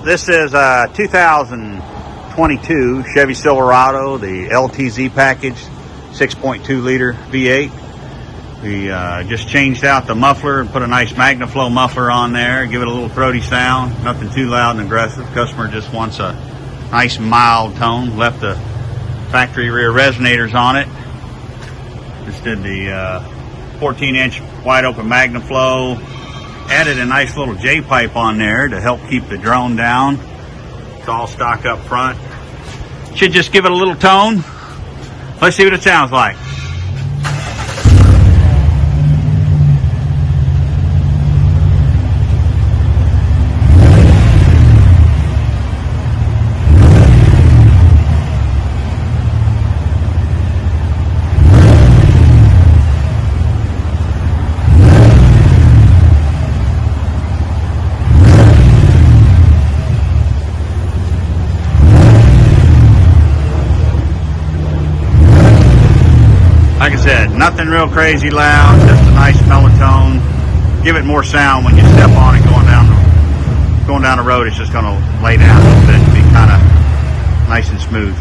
This is a 2022 Chevy Silverado, the LTZ package, 6.2 liter V8. We just changed out the muffler and put a nice Magnaflow muffler on there, give it a little throaty sound, nothing too loud and aggressive. Customer just wants a nice mild tone. Left the factory rear resonators on it. Just did the 14-inch wide open Magnaflow. Added a nice little J-pipe on there to help keep the drone down. It's all stock up front. Should just give it a little tone. Let's see what it sounds like. Like I said, nothing real crazy loud, just a nice mellow tone. Give it more sound when you step on it going down the road. It's just going to lay down a little bit and be kind of nice and smooth.